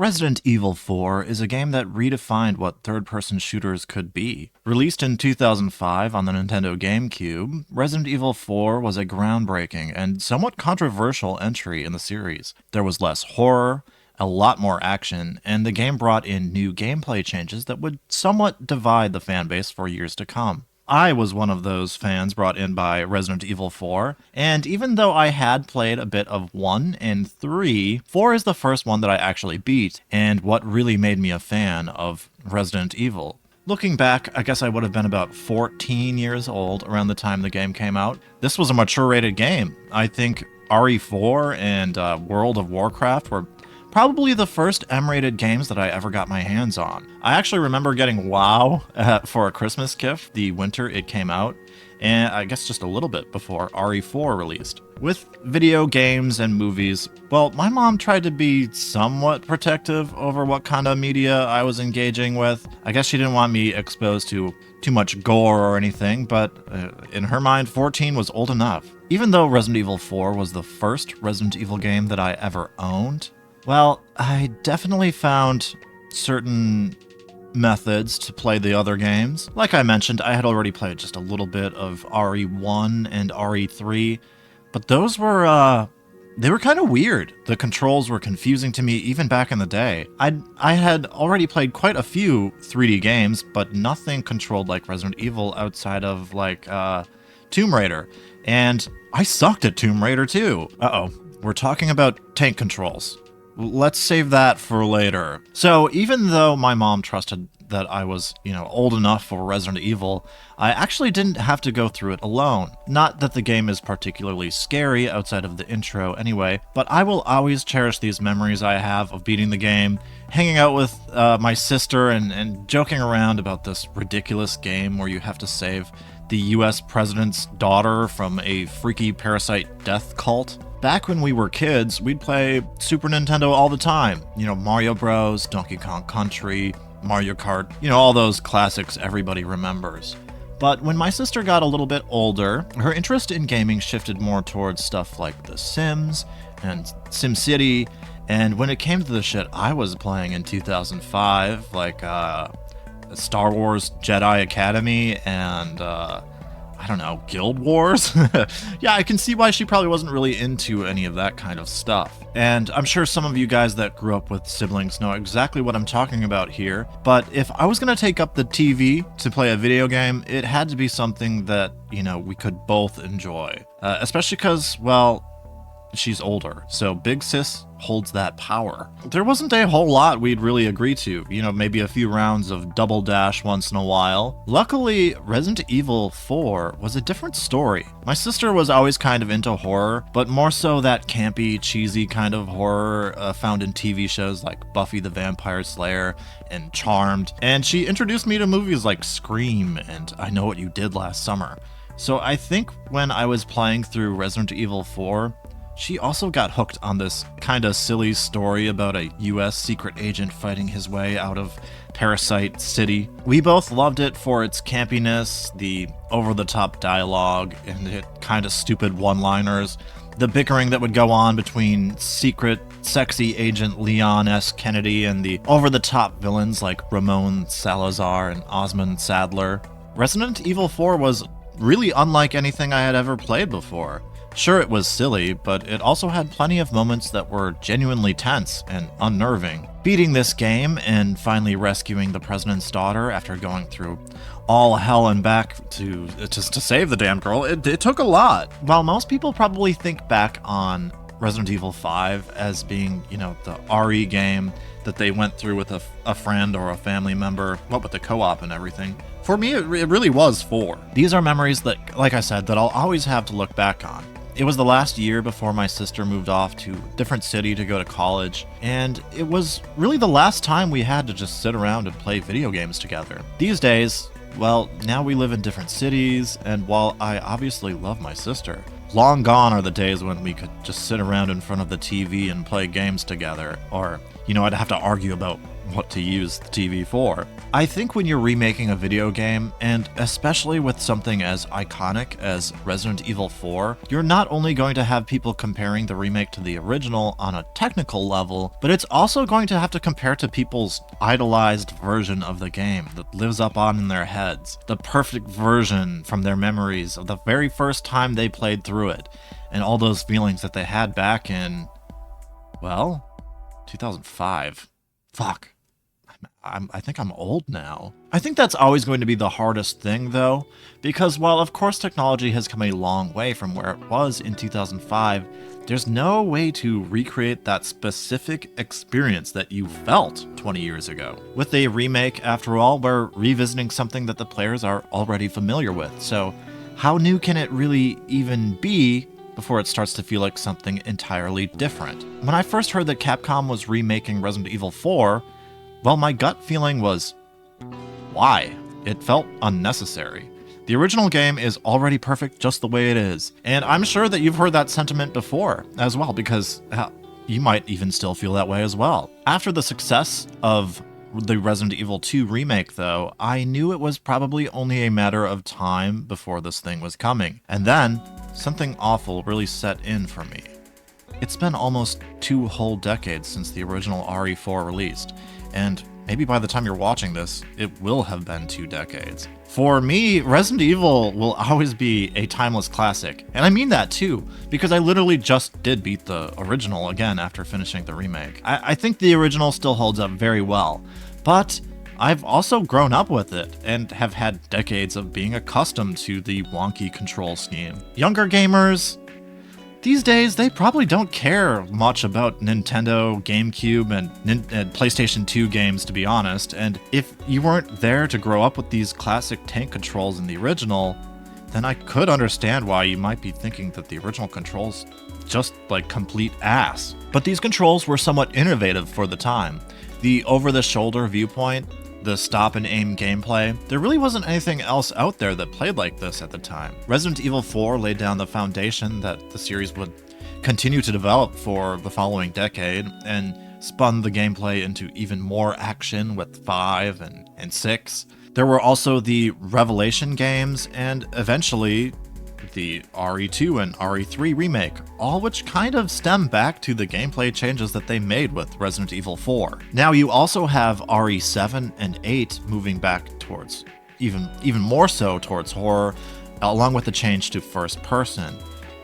Resident Evil 4 is a game that redefined what third-person shooters could be. Released in 2005 on the Nintendo GameCube, Resident Evil 4 was a groundbreaking and somewhat controversial entry in the series. There was less horror, a lot more action, and the game brought in new gameplay changes that would somewhat divide the fanbase for years to come. I was one of those fans brought in by Resident Evil 4, and even though I had played a bit of 1 and 3, 4 is the first one that I actually beat, and what really made me a fan of Resident Evil. Looking back, I guess I would have been about 14 years old around the time the game came out. This was a mature-rated game. I think RE4 and World of Warcraft were probably the first M-rated games that I ever got my hands on. I actually remember getting WoW for a Christmas gift the winter it came out, and I guess just a little bit before RE4 released. With video games and movies, well, my mom tried to be somewhat protective over what kind of media I was engaging with. I guess she didn't want me exposed to too much gore or anything, but in her mind, 14 was old enough. Even though Resident Evil 4 was the first Resident Evil game that I ever owned, well, I definitely found certain methods to play the other games. Like I mentioned, I had already played just a little bit of RE1 and RE3, but those were, they were kind of weird. The controls were confusing to me even back in the day. I had already played quite a few 3D games, but nothing controlled like Resident Evil outside of, like, Tomb Raider. And I sucked at Tomb Raider too. Uh-oh, we're talking about tank controls. Let's save that for later. So even though my mom trusted that I was, old enough for Resident Evil, I actually didn't have to go through it alone. Not that the game is particularly scary outside of the intro anyway, but I will always cherish these memories I have of beating the game, hanging out with my sister and joking around about this ridiculous game where you have to save the US president's daughter from a freaky parasite death cult. Back when we were kids, we'd play Super Nintendo all the time. Mario Bros, Donkey Kong Country, Mario Kart, all those classics everybody remembers. But when my sister got a little bit older, her interest in gaming shifted more towards stuff like The Sims and SimCity, and when it came to the shit I was playing in 2005, like Star Wars Jedi Academy and Guild Wars? Yeah, I can see why she probably wasn't really into any of that kind of stuff. And I'm sure some of you guys that grew up with siblings know exactly what I'm talking about here, but if I was going to take up the TV to play a video game, it had to be something that, we could both enjoy. Especially because, well, she's older, so Big Sis holds that power. There wasn't a whole lot we'd really agree to, maybe a few rounds of Double Dash once in a while. Luckily, Resident Evil 4 was a different story. My sister was always kind of into horror, but more so that campy, cheesy kind of horror found in TV shows like Buffy the Vampire Slayer and Charmed, and she introduced me to movies like Scream and I Know What You Did Last Summer. So I think when I was playing through Resident Evil 4, she also got hooked on this kinda silly story about a US secret agent fighting his way out of Parasite City. We both loved it for its campiness, the over-the-top dialogue, and the kinda stupid one-liners, the bickering that would go on between secret, sexy agent Leon S. Kennedy and the over-the-top villains like Ramon Salazar and Osmond Sadler. Resident Evil 4 was really unlike anything I had ever played before. Sure, it was silly, but it also had plenty of moments that were genuinely tense and unnerving. Beating this game and finally rescuing the president's daughter after going through all hell and back to save the damn girl, it took a lot. While most people probably think back on Resident Evil 5 as being, the RE game that they went through with a friend or a family member, what with the co-op and everything, for me, it really was 4. These are memories that, like I said, that I'll always have to look back on. It was the last year before my sister moved off to a different city to go to college, and it was really the last time we had to just sit around and play video games together. These days, well, now we live in different cities, and while I obviously love my sister, long gone are the days when we could just sit around in front of the TV and play games together, or, I'd have to argue about what to use the TV for. I think when you're remaking a video game, and especially with something as iconic as Resident Evil 4, you're not only going to have people comparing the remake to the original on a technical level, but it's also going to have to compare to people's idolized version of the game that lives up on in their heads, the perfect version from their memories of the very first time they played through it, and all those feelings that they had back in, well, 2005. Fuck. I think I'm old now. I think that's always going to be the hardest thing, though, because while of course technology has come a long way from where it was in 2005, there's no way to recreate that specific experience that you felt 20 years ago. With a remake, after all, we're revisiting something that the players are already familiar with, so how new can it really even be before it starts to feel like something entirely different? When I first heard that Capcom was remaking Resident Evil 4, well, my gut feeling was, why? It felt unnecessary. The original game is already perfect just the way it is, and I'm sure that you've heard that sentiment before as well, because you might even still feel that way as well. After the success of the Resident Evil 2 remake, though, I knew it was probably only a matter of time before this thing was coming, and then something awful really set in for me. It's been almost 2 whole decades since the original RE4 released, and maybe by the time you're watching this, it will have been 2 decades. For me, Resident Evil will always be a timeless classic, and I mean that too, because I literally just did beat the original again after finishing the remake. I think the original still holds up very well, but I've also grown up with it and have had decades of being accustomed to the wonky control scheme. Younger gamers, these days, they probably don't care much about Nintendo, GameCube, and PlayStation 2 games, to be honest, and if you weren't there to grow up with these classic tank controls in the original, then I could understand why you might be thinking that the original controls just like complete ass. But these controls were somewhat innovative for the time. The over-the-shoulder viewpoint, the stop-and-aim gameplay, there really wasn't anything else out there that played like this at the time. Resident Evil 4 laid down the foundation that the series would continue to develop for the following decade, and spun the gameplay into even more action with 5 and 6. There were also the Revelation games, and eventually the RE2 and RE3 remake, all which kind of stem back to the gameplay changes that they made with Resident Evil 4. Now you also have RE7 and 8 moving back towards, even more so towards horror, along with the change to first person.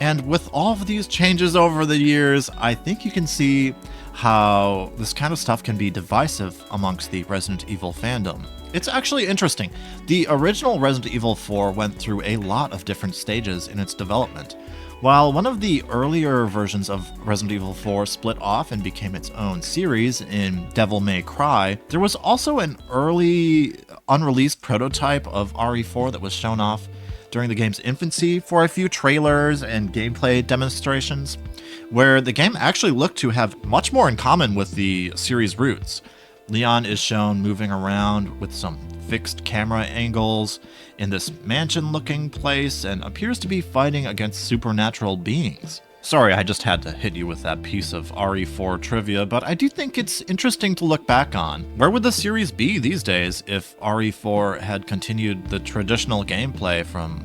And with all of these changes over the years, I think you can see how this kind of stuff can be divisive amongst the Resident Evil fandom. It's actually interesting. The original Resident Evil 4 went through a lot of different stages in its development. While one of the earlier versions of Resident Evil 4 split off and became its own series in Devil May Cry, there was also an early unreleased prototype of RE4 that was shown off during the game's infancy for a few trailers and gameplay demonstrations, where the game actually looked to have much more in common with the series' roots. Leon is shown moving around with some fixed camera angles in this mansion-looking place and appears to be fighting against supernatural beings. Sorry, I just had to hit you with that piece of RE4 trivia, but I do think it's interesting to look back on. Where would the series be these days if RE4 had continued the traditional gameplay from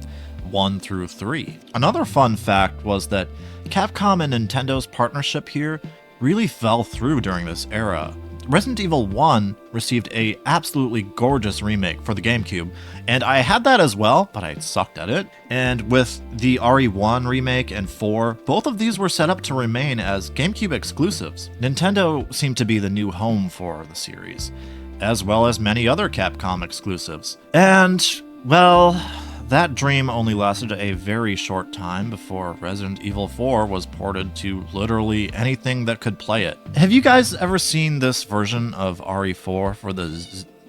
1 through 3? Another fun fact was that Capcom and Nintendo's partnership here really fell through during this era. Resident Evil 1 received a absolutely gorgeous remake for the GameCube, and I had that as well, but I sucked at it. And with the RE1 remake and 4, both of these were set up to remain as GameCube exclusives. Nintendo seemed to be the new home for the series, as well as many other Capcom exclusives. And, well, that dream only lasted a very short time before Resident Evil 4 was ported to literally anything that could play it. Have you guys ever seen this version of RE4 for the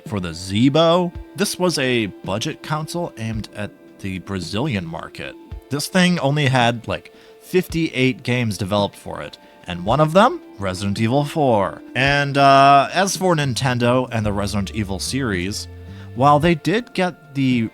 Zeebo? This was a budget console aimed at the Brazilian market. This thing only had like 58 games developed for it, and one of them, Resident Evil 4. And as for Nintendo and the Resident Evil series, while they did get the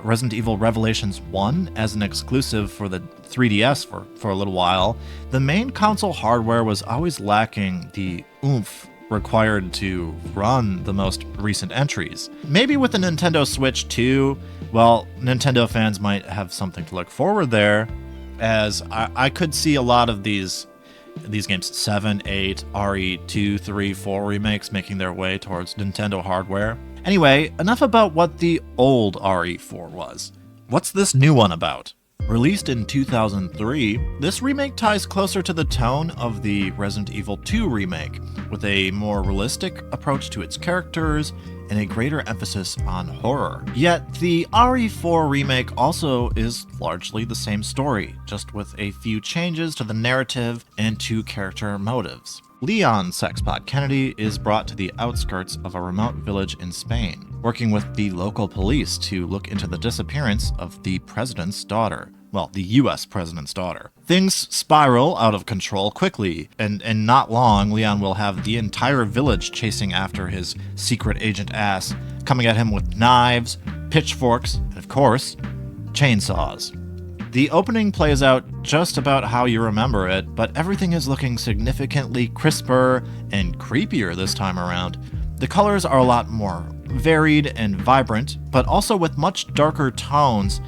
Resident Evil Revelations 1 as an exclusive for the 3DS for a little while, the main console hardware was always lacking the oomph required to run the most recent entries. Maybe with the Nintendo Switch 2, well, Nintendo fans might have something to look forward there, as I could see a lot of these games, 7, 8, RE2, 3, 4 remakes making their way towards Nintendo hardware. Anyway, enough about what the old RE4 was. What's this new one about? Released in 2003, this remake ties closer to the tone of the Resident Evil 2 remake, with a more realistic approach to its characters and a greater emphasis on horror. Yet, the RE4 remake also is largely the same story, just with a few changes to the narrative and to character motives. Leon Sexpot Kennedy is brought to the outskirts of a remote village in Spain, working with the local police to look into the disappearance of the president's daughter. Well, the US president's daughter. Things spiral out of control quickly, and not long, Leon will have the entire village chasing after his secret agent ass, coming at him with knives, pitchforks, and of course, chainsaws. The opening plays out just about how you remember it, but everything is looking significantly crisper and creepier this time around. The colors are a lot more varied and vibrant, but also with much darker tones.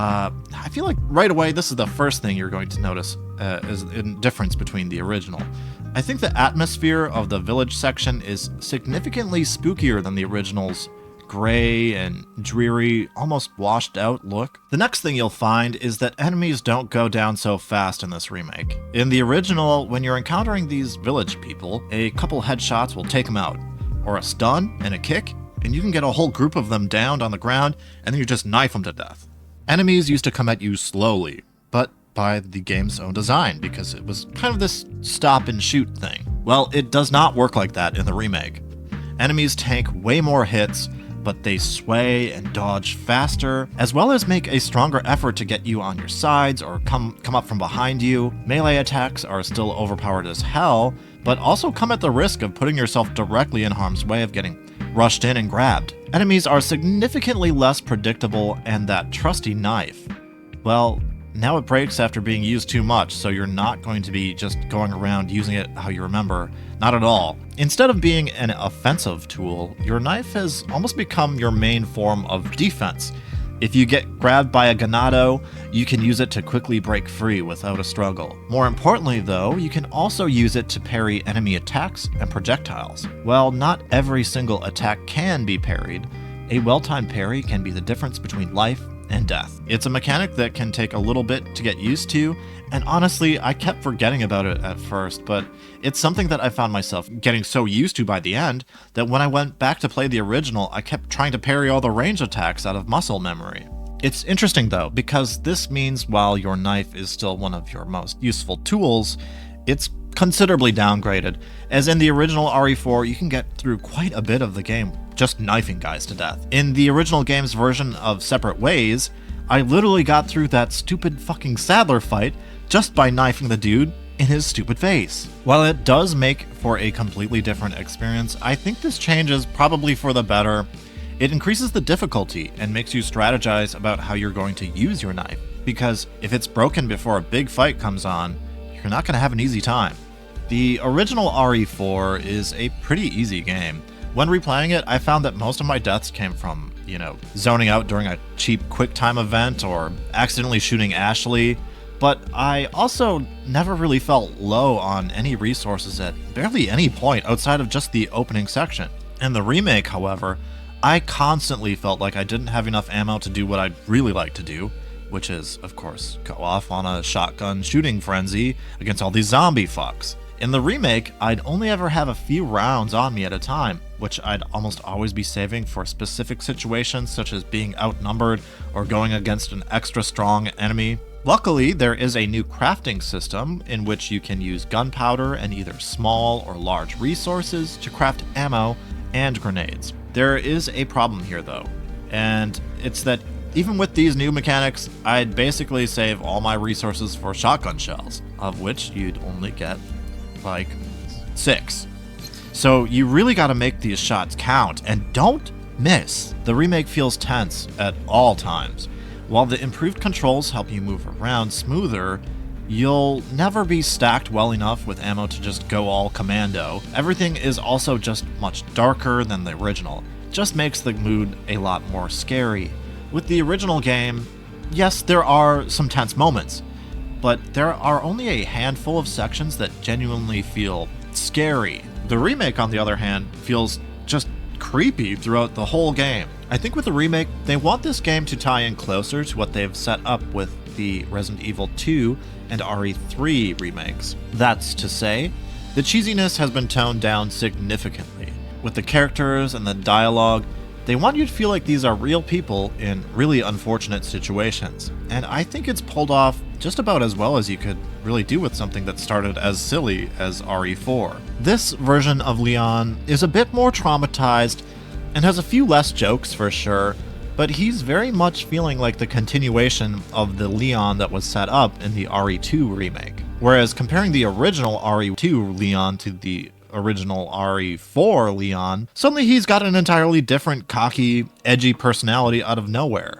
I feel like right away this is the first thing you're going to notice is a difference between the original. I think the atmosphere of the village section is significantly spookier than the original's gray and dreary, almost washed out look. The next thing you'll find is that enemies don't go down so fast in this remake. In the original, when you're encountering these village people, a couple headshots will take them out, or a stun and a kick, and you can get a whole group of them downed on the ground, and then you just knife them to death. Enemies used to come at you slowly, but by the game's own design, because it was kind of this stop and shoot thing. Well, it does not work like that in the remake. Enemies tank way more hits, but they sway and dodge faster, as well as make a stronger effort to get you on your sides or come up from behind you. Melee attacks are still overpowered as hell, but also come at the risk of putting yourself directly in harm's way of getting rushed in and grabbed. Enemies are significantly less predictable, and that trusty knife, well, now it breaks after being used too much, so you're not going to be just going around using it how you remember. Not at all. Instead of being an offensive tool, your knife has almost become your main form of defense. If you get grabbed by a ganado, you can use it to quickly break free without a struggle. More importantly though, you can also use it to parry enemy attacks and projectiles. While not every single attack can be parried, a well-timed parry can be the difference between life and death. It's a mechanic that can take a little bit to get used to, and honestly, I kept forgetting about it at first, but it's something that I found myself getting so used to by the end that when I went back to play the original, I kept trying to parry all the range attacks out of muscle memory. It's interesting though, because this means while your knife is still one of your most useful tools, it's considerably downgraded, as in the original RE4 you can get through quite a bit of the game just knifing guys to death. In the original game's version of Separate Ways, I literally got through that stupid fucking Sadler fight just by knifing the dude in his stupid face. While it does make for a completely different experience, I think this change is probably for the better. It increases the difficulty and makes you strategize about how you're going to use your knife, because if it's broken before a big fight comes on, you're not going to have an easy time. The original RE4 is a pretty easy game. When replaying it, I found that most of my deaths came from, zoning out during a cheap QuickTime event or accidentally shooting Ashley, but I also never really felt low on any resources at barely any point outside of just the opening section. In the remake, however, I constantly felt like I didn't have enough ammo to do what I'd really like to do, which is, of course, go off on a shotgun shooting frenzy against all these zombie fucks. In the remake, I'd only ever have a few rounds on me at a time, which I'd almost always be saving for specific situations such as being outnumbered or going against an extra strong enemy. Luckily, there is a new crafting system in which you can use gunpowder and either small or large resources to craft ammo and grenades. There is a problem here though, and it's that even with these new mechanics, I'd basically save all my resources for shotgun shells, of which you'd only get like 6. So you really gotta make these shots count, and don't miss. The remake feels tense at all times. While the improved controls help you move around smoother, You'll never be stacked well enough with ammo to just go all commando. Everything is also just much darker than the original. Just makes the mood a lot more scary. With the original game, yes, there are some tense moments, but there are only a handful of sections that genuinely feel scary. The remake, on the other hand, feels just creepy throughout the whole game. I think with the remake, they want this game to tie in closer to what they've set up with the Resident Evil 2 and RE3 remakes. That's to say, the cheesiness has been toned down significantly. With the characters and the dialogue, they want you to feel like these are real people in really unfortunate situations. And I think it's pulled off just about as well as you could really do with something that started as silly as RE4. This version of Leon is a bit more traumatized and has a few less jokes for sure, but he's very much feeling like the continuation of the Leon that was set up in the RE2 remake. Whereas comparing the original RE2 Leon to the original RE4 Leon, suddenly he's got an entirely different, cocky, edgy personality out of nowhere.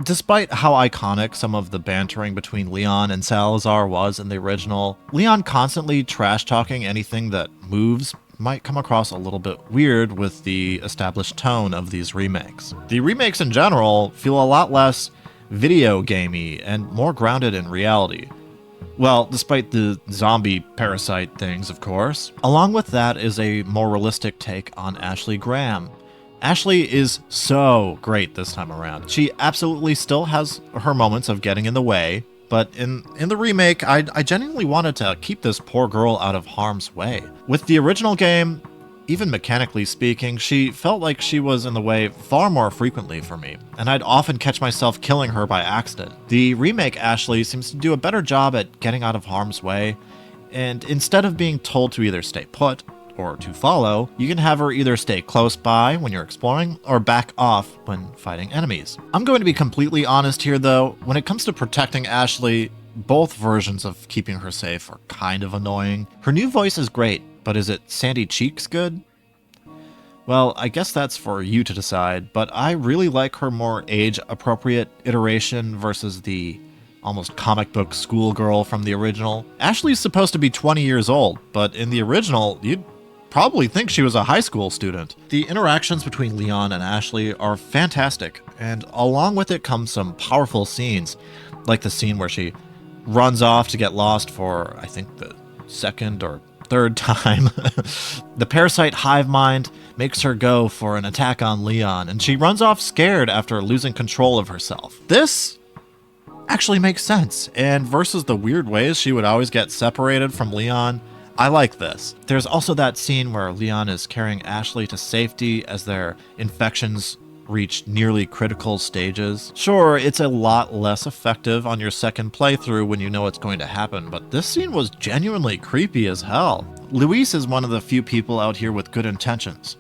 Despite how iconic some of the bantering between Leon and Salazar was in the original, Leon constantly trash-talking anything that moves might come across a little bit weird with the established tone of these remakes. The remakes in general feel a lot less video gamey and more grounded in reality. Well, despite the zombie parasite things, of course. Along with that is a more realistic take on Ashley Graham. Ashley is so great this time around. She absolutely still has her moments of getting in the way, but in the remake, I genuinely wanted to keep this poor girl out of harm's way. With the original game, even mechanically speaking, she felt like she was in the way far more frequently for me, and I'd often catch myself killing her by accident. The remake Ashley seems to do a better job at getting out of harm's way, and instead of being told to either stay put or to follow, you can have her either stay close by when you're exploring or back off when fighting enemies. I'm going to be completely honest here though, when it comes to protecting Ashley, both versions of keeping her safe are kind of annoying. Her new voice is great, but is it Sandy Cheeks good? Well, I guess that's for you to decide, but I really like her more age-appropriate iteration versus the almost comic book schoolgirl from the original. Ashley's supposed to be 20 years old, but in the original, you'd probably think she was a high school student. The interactions between Leon and Ashley are fantastic, and along with it comes some powerful scenes, like the scene where she runs off to get lost for, I think, the second or third time. The parasite hive mind makes her go for an attack on Leon, and she runs off scared after losing control of herself. This actually makes sense, and versus the weird ways she would always get separated from Leon, I like this. There's also that scene where Leon is carrying Ashley to safety as their infections reach nearly critical stages. Sure, it's a lot less effective on your second playthrough when you know what's going to happen, but this scene was genuinely creepy as hell. Luis is one of the few people out here with good intentions.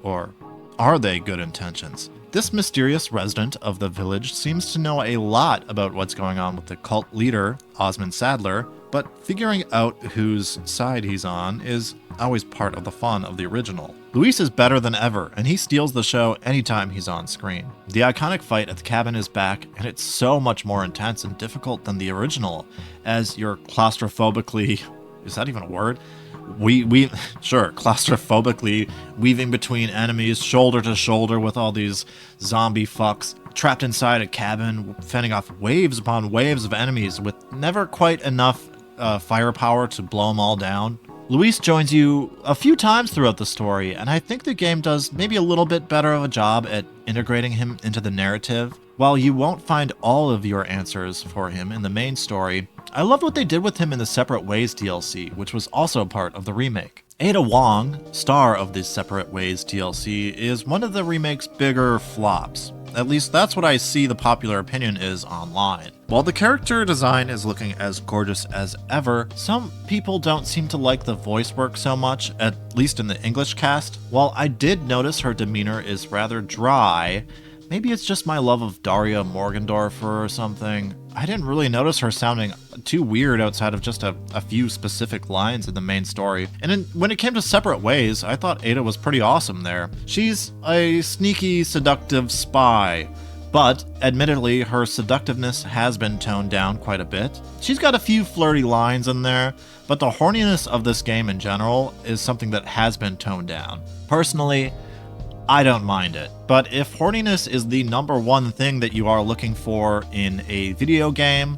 Or are they good intentions? This mysterious resident of the village seems to know a lot about what's going on with the cult leader, Osmond Sadler, but figuring out whose side he's on is always part of the fun of the original. Luis is better than ever, and he steals the show anytime he's on screen. The iconic fight at the cabin is back, and it's so much more intense and difficult than the original, as you're claustrophobically... is that even a word? Claustrophobically weaving between enemies, shoulder to shoulder with all these zombie fucks, trapped inside a cabin, fending off waves upon waves of enemies with never quite enough firepower to blow them all down. Luis joins you a few times throughout the story, and I think the game does maybe a little bit better of a job at integrating him into the narrative. While you won't find all of your answers for him in the main story, I loved what they did with him in the Separate Ways DLC, which was also part of the remake. Ada Wong, star of the Separate Ways DLC, is one of the remake's bigger flops. At least that's what I see the popular opinion is online. While the character design is looking as gorgeous as ever, some people don't seem to like the voice work so much, at least in the English cast. While I did notice her demeanor is rather dry, maybe it's just my love of Daria Morgendorffer or something. I didn't really notice her sounding too weird outside of just a few specific lines in the main story. And when it came to Separate Ways, I thought Ada was pretty awesome there. She's a sneaky, seductive spy, But admittedly, her seductiveness has been toned down quite a bit. She's got a few flirty lines in there, but the horniness of this game in general is something that has been toned down. Personally, I don't mind it, but if horniness is the number one thing that you are looking for in a video game,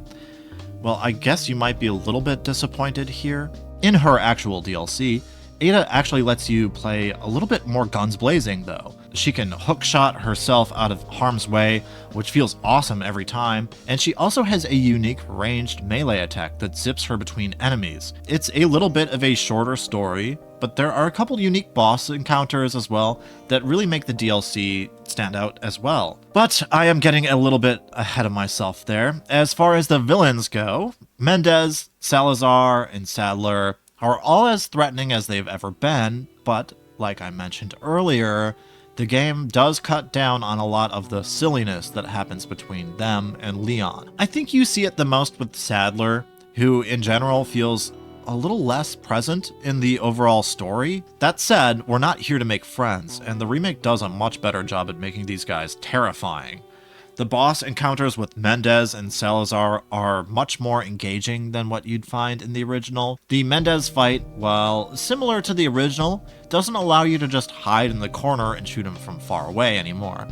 well, I guess you might be a little bit disappointed here. In her actual DLC, Ada actually lets you play a little bit more guns blazing, though. She can hookshot herself out of harm's way, which feels awesome every time, and she also has a unique ranged melee attack that zips her between enemies. It's a little bit of a shorter story, but there are a couple unique boss encounters as well that really make the DLC stand out as well. But I am getting a little bit ahead of myself there. As far as the villains go, Mendez, Salazar, and Sadler are all as threatening as they've ever been, but like I mentioned earlier, the game does cut down on a lot of the silliness that happens between them and Leon. I think you see it the most with Sadler, who in general feels a little less present in the overall story. That said, we're not here to make friends, and the remake does a much better job at making these guys terrifying. The boss encounters with Mendez and Salazar are much more engaging than what you'd find in the original. The Mendez fight, while similar to the original, doesn't allow you to just hide in the corner and shoot him from far away anymore.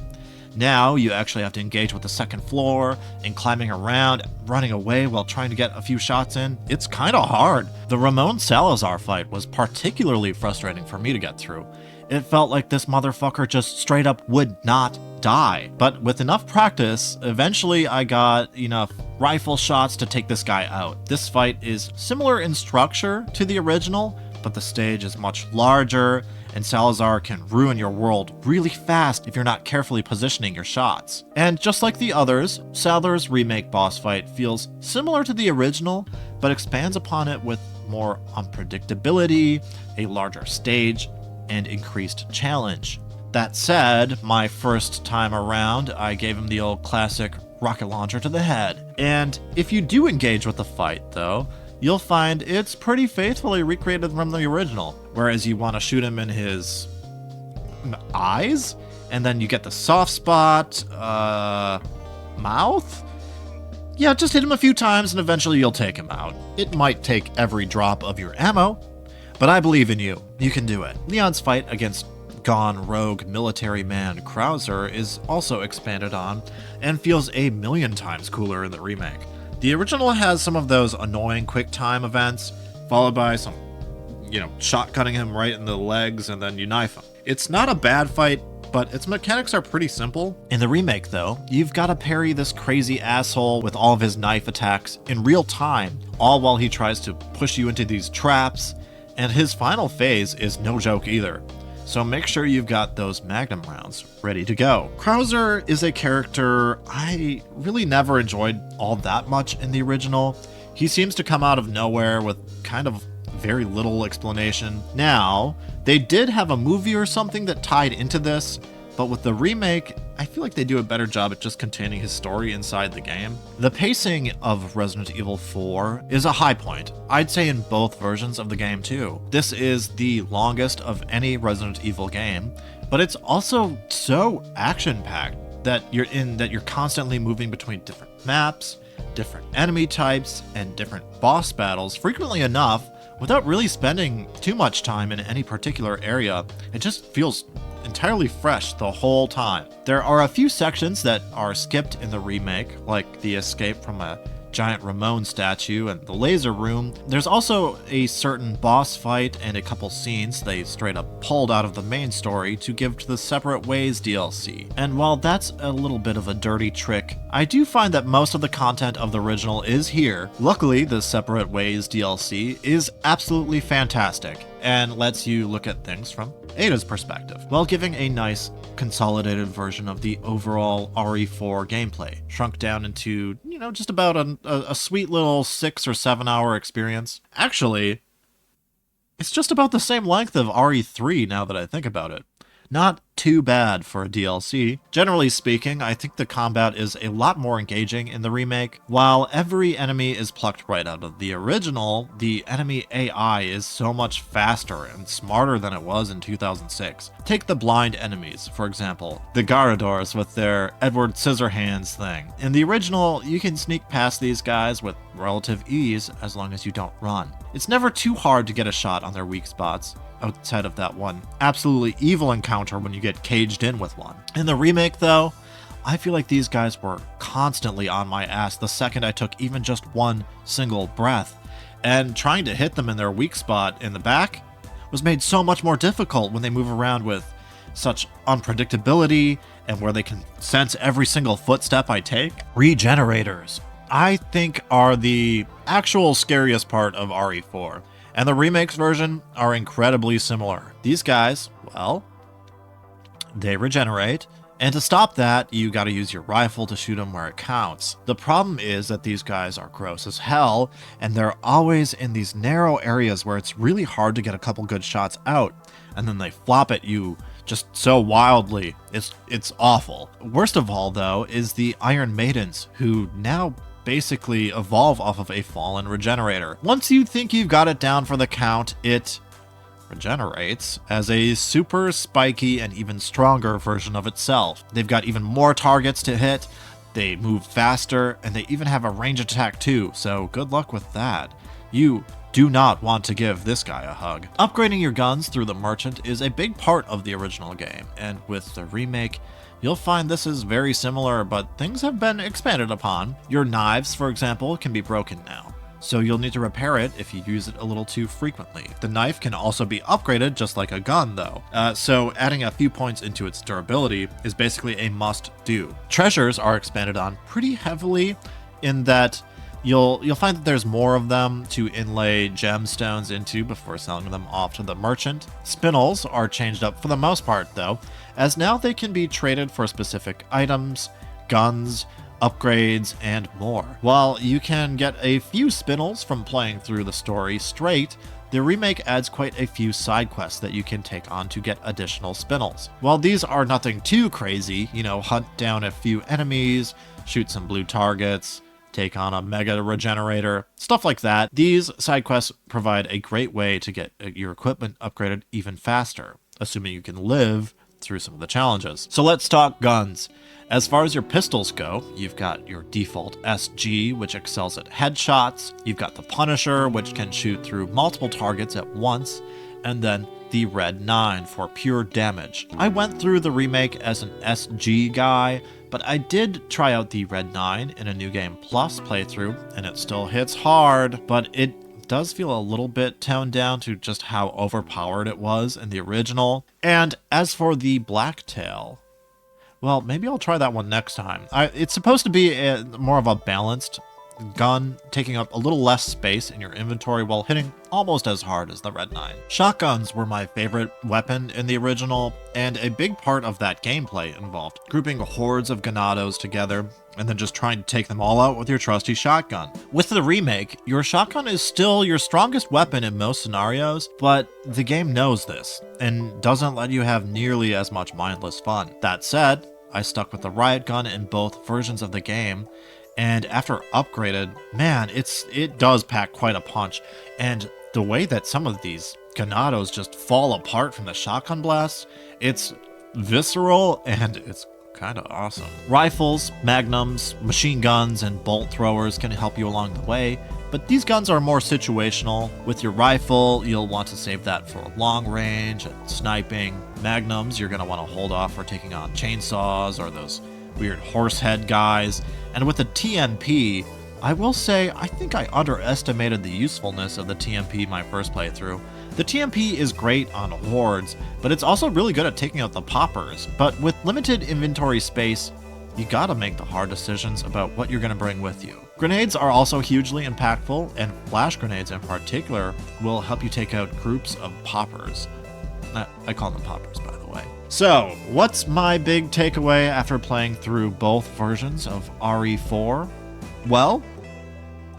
Now, you actually have to engage with the second floor, and climbing around, running away while trying to get a few shots in. It's kinda hard. The Ramon Salazar fight was particularly frustrating for me to get through. It felt like this motherfucker just straight up would not die. But with enough practice, eventually I got enough rifle shots to take this guy out. This fight is similar in structure to the original, but the stage is much larger, and Salazar can ruin your world really fast if you're not carefully positioning your shots. And just like the others, Sadler's remake boss fight feels similar to the original, but expands upon it with more unpredictability, a larger stage, and increased challenge. That said, my first time around, I gave him the old classic rocket launcher to the head. And if you do engage with the fight, though, you'll find it's pretty faithfully recreated from the original. Whereas you want to shoot him in his eyes, and then you get the soft spot, mouth? Yeah, just hit him a few times and eventually you'll take him out. It might take every drop of your ammo, but I believe in you. You can do it. Leon's fight against gone rogue military man Krauser is also expanded on and feels a million times cooler in the remake. The original has some of those annoying quick time events, followed by some, shotgunning him right in the legs and then you knife him. It's not a bad fight, but its mechanics are pretty simple. In the remake though, you've got to parry this crazy asshole with all of his knife attacks in real time, all while he tries to push you into these traps, and his final phase is no joke either. So make sure you've got those Magnum rounds ready to go. Krauser is a character I really never enjoyed all that much in the original. He seems to come out of nowhere with kind of very little explanation. Now, they did have a movie or something that tied into this, but with the remake, I feel like they do a better job at just containing his story inside the game. The pacing of Resident Evil 4 is a high point, I'd say in both versions of the game too. This is the longest of any Resident Evil game, but it's also so action-packed that you're constantly moving between different maps, different enemy types, and different boss battles frequently enough without really spending too much time in any particular area. It just feels entirely fresh the whole time. There are a few sections that are skipped in the remake, like the escape from a giant Ramon statue and the laser room. There's also a certain boss fight and a couple scenes they straight up pulled out of the main story to give to the Separate Ways DLC. And while that's a little bit of a dirty trick, I do find that most of the content of the original is here. Luckily, the Separate Ways DLC is absolutely fantastic and lets you look at things from Ada's perspective, while giving a nice consolidated version of the overall RE4 gameplay, shrunk down into, just about a sweet little 6 or 7 hour experience. Actually, it's just about the same length of RE3 now that I think about it. Not too bad for a DLC. Generally speaking, I think the combat is a lot more engaging in the remake. While every enemy is plucked right out of the original, the enemy AI is so much faster and smarter than it was in 2006. Take the blind enemies, for example, the Garradors with their Edward Scissorhands thing. In the original, you can sneak past these guys with relative ease as long as you don't run. It's never too hard to get a shot on their weak spots, outside of that one absolutely evil encounter when you get caged in with one. In the remake, though, I feel like these guys were constantly on my ass the second I took even just one single breath, and trying to hit them in their weak spot in the back was made so much more difficult when they move around with such unpredictability and where they can sense every single footstep I take. Regenerators, I think, are the actual scariest part of RE4. And the remake's version are incredibly similar. These guys, well, they regenerate, and to stop that, you gotta use your rifle to shoot them where it counts. The problem is that these guys are gross as hell, and they're always in these narrow areas where it's really hard to get a couple good shots out, and then they flop at you just so wildly. It's awful. Worst of all, though, is the Iron Maidens, who now basically evolve off of a fallen regenerator. Once you think you've got it down for the count, it regenerates as a super spiky and even stronger version of itself. They've got even more targets to hit, they move faster, and they even have a range attack too, so good luck with that. You do not want to give this guy a hug. Upgrading your guns through the merchant is a big part of the original game, and with the remake, you'll find this is very similar, but things have been expanded upon. Your knives, for example, can be broken now, so you'll need to repair it if you use it a little too frequently. The knife can also be upgraded just like a gun, though, so adding a few points into its durability is basically a must-do. Treasures are expanded on pretty heavily in that you'll find that there's more of them to inlay gemstones into before selling them off to the merchant. Spinels are changed up for the most part, though, as now they can be traded for specific items, guns, upgrades, and more. While you can get a few spinels from playing through the story straight, the remake adds quite a few side quests that you can take on to get additional spinels. While these are nothing too crazy, hunt down a few enemies, shoot some blue targets, take on a mega regenerator, stuff like that, these side quests provide a great way to get your equipment upgraded even faster, assuming you can live through some of the challenges. So let's talk guns. As far as your pistols go, you've got your default SG, which excels at headshots. You've got the Punisher, which can shoot through multiple targets at once, and then the Red 9 for pure damage. I went through the remake as an SG guy, but I did try out the Red 9 in a New Game Plus playthrough, and it still hits hard, but it does feel a little bit toned down to just how overpowered it was in the original. And as for the Blacktail, well, maybe I'll try that one next time. It's supposed to be more of a balanced gun, taking up a little less space in your inventory while hitting almost as hard as the Red 9. Shotguns were my favorite weapon in the original, and a big part of that gameplay involved grouping hordes of ganados together and then just trying to take them all out with your trusty shotgun. With the remake, your shotgun is still your strongest weapon in most scenarios, but the game knows this and doesn't let you have nearly as much mindless fun. That said, I stuck with the riot gun in both versions of the game, and after upgraded, man, it does pack quite a punch. And the way that some of these ganados just fall apart from the shotgun blasts, it's visceral and it's kind of awesome. Rifles, magnums, machine guns, and bolt throwers can help you along the way, but these guns are more situational. With your rifle, you'll want to save that for long range and sniping. Magnums, you're going to want to hold off for taking on chainsaws or those weird horse head guys. And with the TMP, I will say I think I underestimated the usefulness of the TMP my first playthrough. The TMP is great on hordes, but it's also really good at taking out the poppers. But with limited inventory space, you gotta make the hard decisions about what you're gonna bring with you. Grenades are also hugely impactful, and flash grenades in particular will help you take out groups of poppers. I call them poppers, by the way. So, what's my big takeaway after playing through both versions of RE4? Well,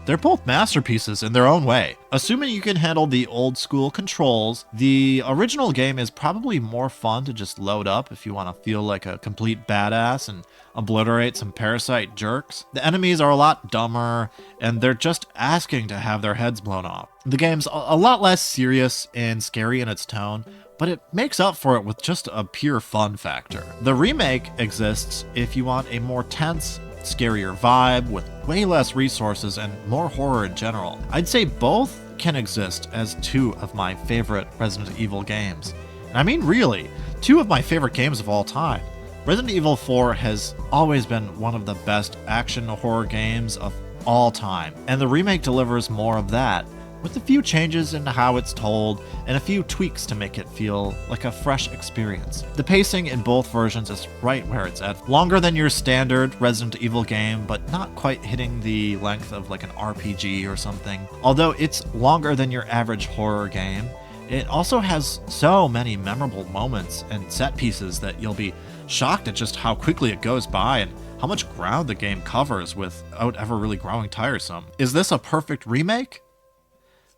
They're both masterpieces in their own way. Assuming you can handle the old school controls, the original game is probably more fun to just load up if you want to feel like a complete badass and obliterate some parasite jerks. The enemies are a lot dumber, and they're just asking to have their heads blown off. The game's a lot less serious and scary in its tone, but it makes up for it with just a pure fun factor. The remake exists if you want a more tense, scarier vibe with way less resources and more horror in general. I'd say both can exist as two of my favorite Resident Evil games. And I mean really, two of my favorite games of all time. Resident Evil 4 has always been one of the best action horror games of all time, and the remake delivers more of that, with a few changes in how it's told and a few tweaks to make it feel like a fresh experience. The pacing in both versions is right where it's at. Longer than your standard Resident Evil game, but not quite hitting the length of like an RPG or something. Although it's longer than your average horror game, it also has so many memorable moments and set pieces that you'll be shocked at just how quickly it goes by and how much ground the game covers without ever really growing tiresome. Is this a perfect remake?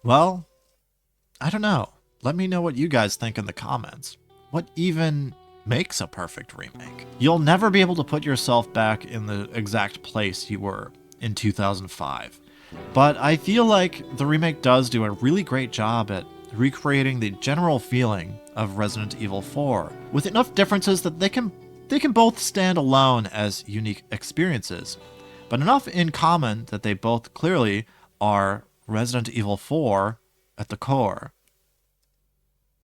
Well, I don't know. Let me know what you guys think in the comments. What even makes a perfect remake? You'll never be able to put yourself back in the exact place you were in 2005. But I feel like the remake does do a really great job at recreating the general feeling of Resident Evil 4, with enough differences that they can both stand alone as unique experiences, but enough in common that they both clearly are Resident Evil 4 at the core.